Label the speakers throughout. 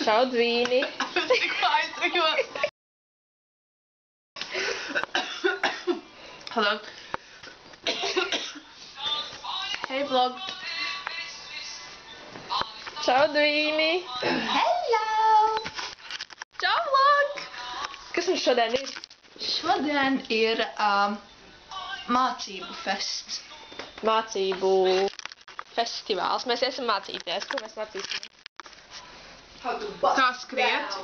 Speaker 1: Šaud vīni.
Speaker 2: Es tikko aiztrījos. Hello. Hey, vlog.
Speaker 1: Šaud vīni.
Speaker 2: Hello.
Speaker 1: Čau, vlog. Kas mums šodien ir?
Speaker 2: Šodien ir mācību fests.
Speaker 1: Mācību festivāls. Mēs iesim mācīties. Ko mēs mācīsim?
Speaker 2: Kā skriet,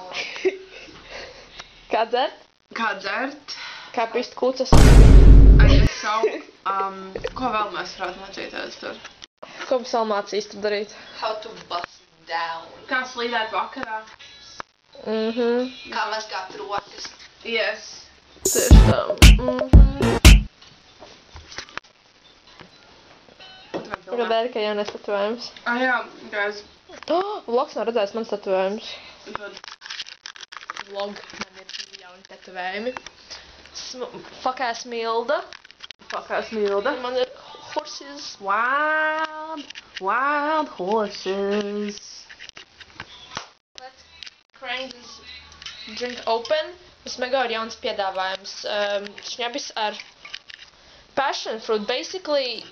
Speaker 1: Kā dzert?
Speaker 2: kā dzert,
Speaker 1: Kā pist kucas?
Speaker 2: aizsau. Ko vēl mēs varētu mācīties tur?
Speaker 1: Ko mums vēl mācīs tur darīt?
Speaker 3: How to bust down.
Speaker 2: Kā slīdēt vakarā.
Speaker 3: Kā mazgāt rokas.
Speaker 2: Yes.
Speaker 1: Tieši tā. Tagad Erika jaunais tatovējums.
Speaker 2: Jā, guys.
Speaker 1: Vlogs nav redzējis mans tatovējums.
Speaker 2: Vlog. Man ir jauni tetovējumi.
Speaker 1: Fakās Milda.
Speaker 2: Fakās Milda.
Speaker 1: Man ir horses.
Speaker 2: Wild horses.
Speaker 1: Let's crank this drink open. Mums mega ir jauns piedāvājums. Šņabis ar passion fruit. Basically,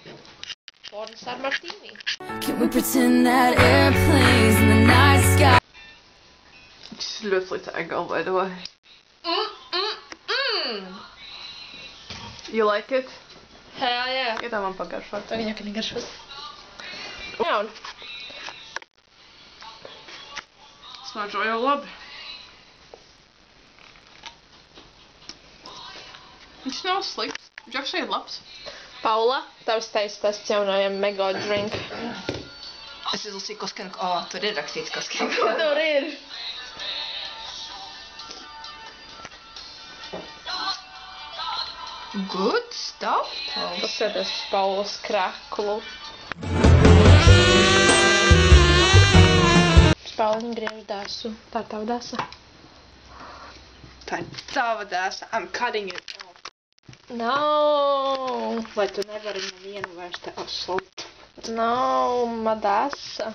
Speaker 1: porns ar martini.
Speaker 4: Can we pretend that airplanes in the night sky?
Speaker 2: Tas ļoti slikts angle, by the way. You like it?
Speaker 1: Hell yeah.
Speaker 2: Ja tā man pagaršot.
Speaker 1: Tā viņa, ka negaršos. Jā, un
Speaker 2: Smaržo jau labi. Viņš nav slikts. Viņš actually ir labs.
Speaker 1: Paula, tavs taisa tests jaunajam mega drink.
Speaker 3: Es izlasīju Koskenu. Tur ir rakstīts Koskenu.
Speaker 1: Tur ir.
Speaker 3: Good stuff.
Speaker 1: Paskaties uz Paulas kreklu. Pauliņa griež dēsu. Tā ir tava dēsa?
Speaker 3: Tā ir tava dēsa. I'm cutting it off.
Speaker 1: No.
Speaker 3: Vai tu nevari nevienu vairs te assault?
Speaker 1: No, ma dēsa.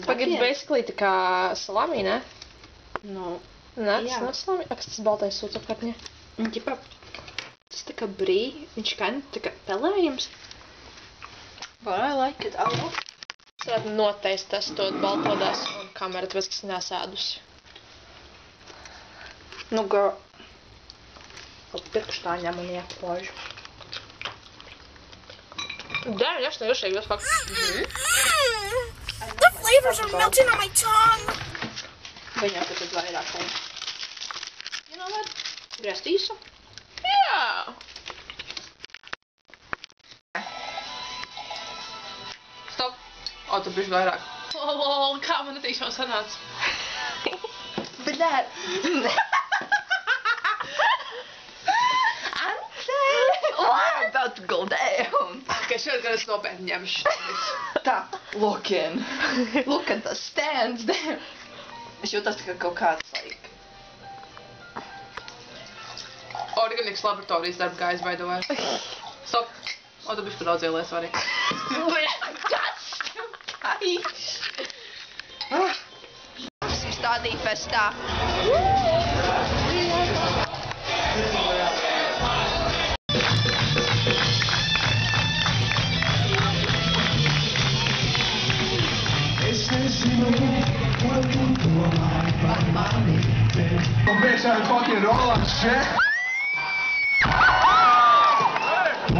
Speaker 1: Pagad basically tā kā salami, ne?
Speaker 3: Nu,
Speaker 1: Nē, tas
Speaker 3: Jā.
Speaker 1: nav salami. Ak, tas baltais sūds apkārtņē.
Speaker 3: un ķipa, tas tā kā brī, viņš kind tā kā pelējams. But I like it a lot.
Speaker 1: Es varētu noteist testot balto dēsu un kameru, tāpēc, kas nesēdusi.
Speaker 3: Nu, girl. Pat pirkštāņām un iepložu.
Speaker 1: Damn, aš nejušai jūs pak.
Speaker 4: The flavors are melting on my tongue.
Speaker 3: Viņā pat ir vairāk. You know what? Grēstīšu.
Speaker 1: Jā.
Speaker 2: Stop. Tu bišķi vairāk. Lol, kā man netīšām sanāca?
Speaker 3: Bļēt. I'm about to go down.
Speaker 2: Ka šeit gan es nopietni ņemšu.
Speaker 3: Tā, look in. Look at the stands there. Es jūtos tā kā kaut kāds, like...
Speaker 2: Organikas laboratorijas darba guys, by the way. Stop. Tu bišķi par daudz ielies svarīgi.
Speaker 3: Esmu stādīja festā.
Speaker 5: Priekšā ir fucking Rolands Čeh.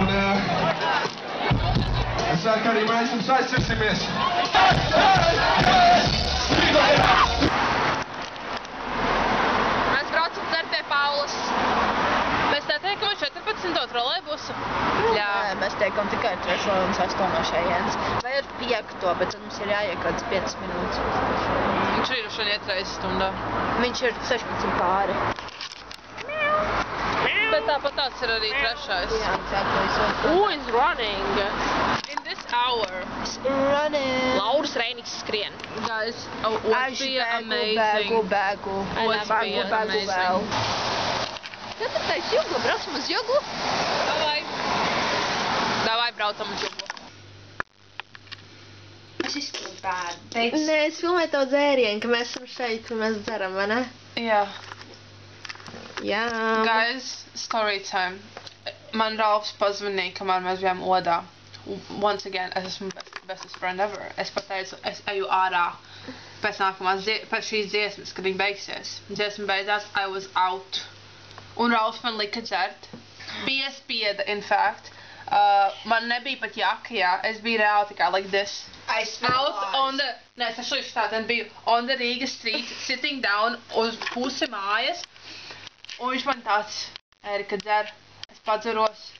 Speaker 5: Un es ceru, ka arī mēs jums aizsirsimies.
Speaker 1: Mēs braucam dzert pie Paulas. Mēs te teikam 14. trolejbusu.
Speaker 3: Jā, mēs teikam tikai 3 un 6 no šejienes. Vai ir 5, bet tad mums ir jāiet kāds 5 minūtes.
Speaker 2: Viņš ir šodien iet reizes stundā.
Speaker 3: Viņš ir 16 pāri.
Speaker 1: Bet tāpat tāds ir arī trešais.
Speaker 3: Jā, exactly.
Speaker 1: Who is running in this hour?
Speaker 3: Running.
Speaker 1: Lauris Reiniks skrien.
Speaker 2: Guys, what's be amazing?
Speaker 3: Bēgu.
Speaker 2: What's be amazing?
Speaker 3: Tad ir tais jugla, braucam uz juglu.
Speaker 1: Davai. Davai, braucam uz juglu.
Speaker 3: Tas izskatās bad.
Speaker 6: Nē, es filmēju tavu dzērienu, ka mēs esam šeit, un mēs dzeram, vai ne?
Speaker 1: Jā.
Speaker 6: Jā.
Speaker 1: Guys, story time. Man Ralfs pazvanīja, kamēr mēs bijām odā. Once again, es esmu bestest friend ever. Es pateicu, es eju ārā pēc šīs dziesmas, kad viņa beigsies. Dziesma beidzās, I was out. Un Ralfs man lika dzert. Piespieda, in fact. Man nebija pat jaka, jā. Es biju reāli tikai like this. Out on the... Nē, es actually tā, tad biju on the Riga street, sitting down uz pusi mājas. Un viņš man tāds, Erika dzer, es padzeros.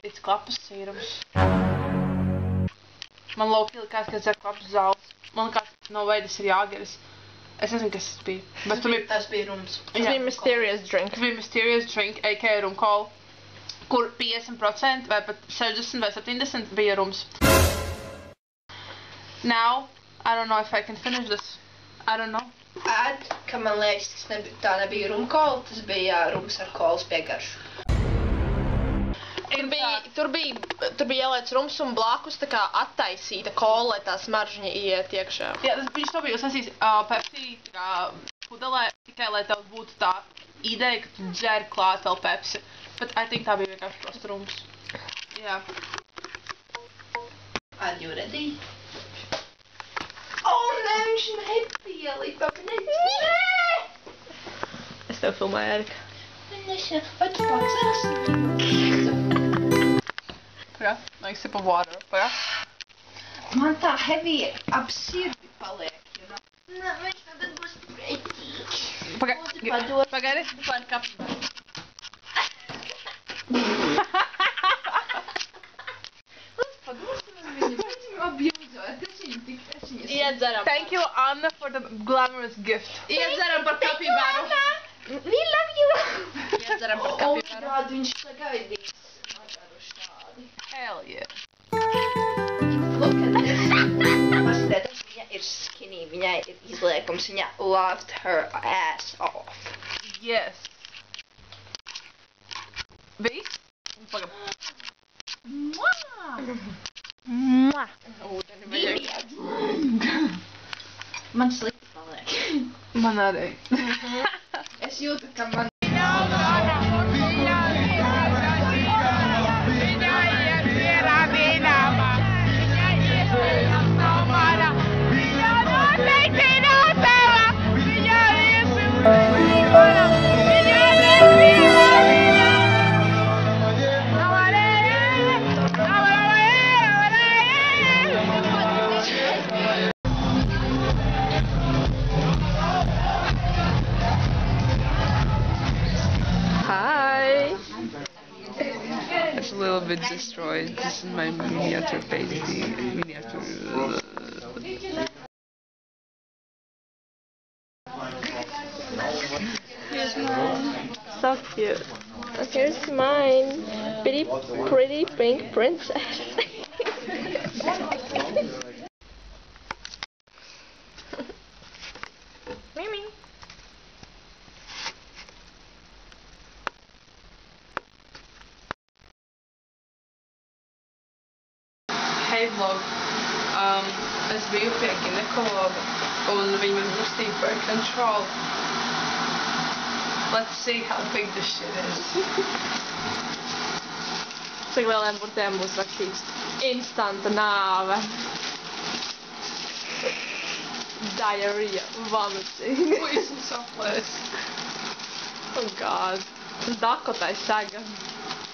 Speaker 1: It's klapas sīrums. Man lauki likās, ka dzer klapas zāles. Man likās, no veidas ir jāgeras. Es nezinu, kas tas bija.
Speaker 3: Tas bija rums.
Speaker 6: Tas bija mysterious drink.
Speaker 1: Tas bija mysterious drink, a.k.a. rumkola, kur 50% vai pat 60 vai 70 bija rums. Now, I don't know if I can finish this. I don't know.
Speaker 3: Ka man liekas, tā nebija rumkola, tas bija rums ar kolas piegaršu.
Speaker 6: Tur bija ielēts rums un blakus tā kā attaisīta kola, lai tā smaržņa iet iekšā.
Speaker 1: Jā, viņš to bija uzsasījis Pepsi pudelē, tikai lai tev būtu tā ideja, ka tu dzer klāt vēl Pepsi. Bet I think tā bija vienkārši prosta rums. Jā.
Speaker 3: Are you ready? Oh, nē, viņš nepielika.
Speaker 6: Es tev filmēju, Erika.
Speaker 3: Vai tu paceras?
Speaker 1: Yeah, like sip of water. Yeah.
Speaker 3: Man tā heavy ap sirdi paliek, you know? Nē, viņš tagad būs pretīgs.
Speaker 1: Pagaidi.
Speaker 3: Par kapibāru.
Speaker 6: Iedzeram.
Speaker 1: Thank you, Anna, for the glamorous gift.
Speaker 3: Iedzeram par kapibāru.
Speaker 6: We love you!
Speaker 3: Iedzeram par kapibāru. Oh, viņš sagaidīs.
Speaker 1: Hell yeah.
Speaker 3: Look at this. Paskatieties, viņa ir skinny, viņai ir izliekums, viņa loved her ass off.
Speaker 1: Yes. Bija? Pagad.
Speaker 6: Mua!
Speaker 3: Man slikti paliek.
Speaker 1: Man arī.
Speaker 3: Es jūtu, ka man...
Speaker 2: It's a little bit destroyed. This is my miniature pasty.
Speaker 6: Here's mine. So cute. And here's mine. Pretty pink princess. Mimi.
Speaker 2: Hey vlog, es biju pie ginekologa un viņi man uzstīja birth control. Let's see how big this shit is.
Speaker 6: Cik lieliem burtiem būs rakstīts instanta nāve. Diarrhea, vomiting.
Speaker 2: Poison soplēs.
Speaker 6: Oh god. Tas Dakotai saga.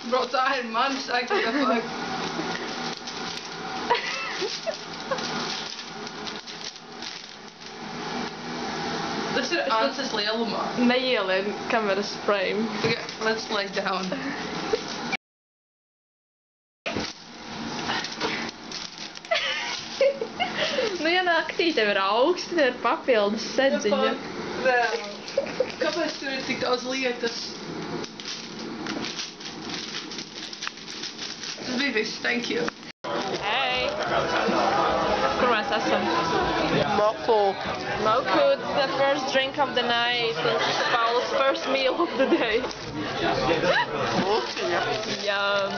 Speaker 2: Bro, tā ir mana saka, the fuck. Tas ir Ances lielumā.
Speaker 6: Neielien kameras frame.
Speaker 2: Okay, let's lay down.
Speaker 6: Nu, ja naktī tev ir augsti, tad ir papildus sedziņa.
Speaker 2: Reāli. Kāpēc tur ir tik daudz lietas? Tas bija viss, thank you.
Speaker 6: Hey! Kur mēs esam? Moku. Moku, the first drink of the night. It's Paula's first meal of the day. Yum. Yum.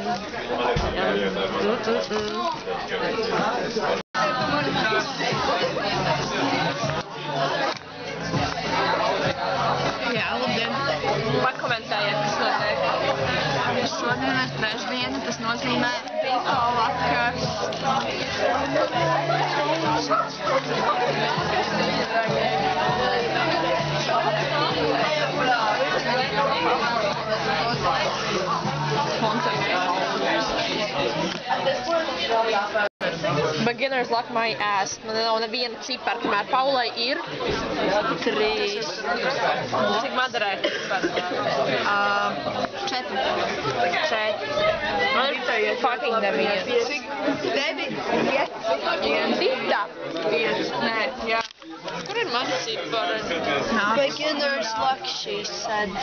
Speaker 3: Šodien ir trešdiena, tas nozīmē Rīko vakars.
Speaker 6: Beginner's luck my ass. Man nav neviena cipara, kamēr Paulai ir 3. Cik Madarai ir cipara?
Speaker 3: 4.
Speaker 6: 4. Man ir fucking 9.
Speaker 3: Cik? 9.
Speaker 6: Dita.
Speaker 3: 5. Nē, jā.
Speaker 6: Kur ir mani cipari?
Speaker 3: Beginner's luck, she said.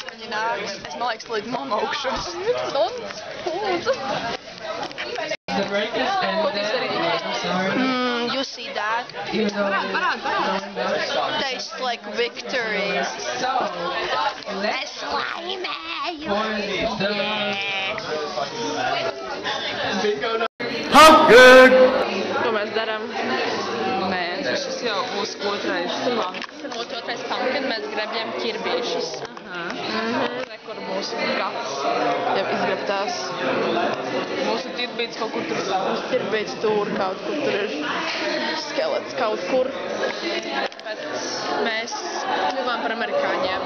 Speaker 3: Viņi nāks, es man liekas, līdz nomaukšos.
Speaker 6: Lūdzu. Ko tu izdarīji?
Speaker 3: You see that? Tastes like victories. Es laimēju!
Speaker 6: Ko mēs darām?
Speaker 2: Nē, šis jau mūsu otrais.
Speaker 6: Tas ir mūsu otrais pumpkin, mēs grebjam ķirbīšus. Kur mūsu gats jau izgrabtās.
Speaker 2: Mūsu ķirbīts kaut kur tur stāv.
Speaker 6: Mūsu ķirbīts tur kaut kur tur ir skelets kaut kur. Bet mēs kļuvām par amerikāņiem.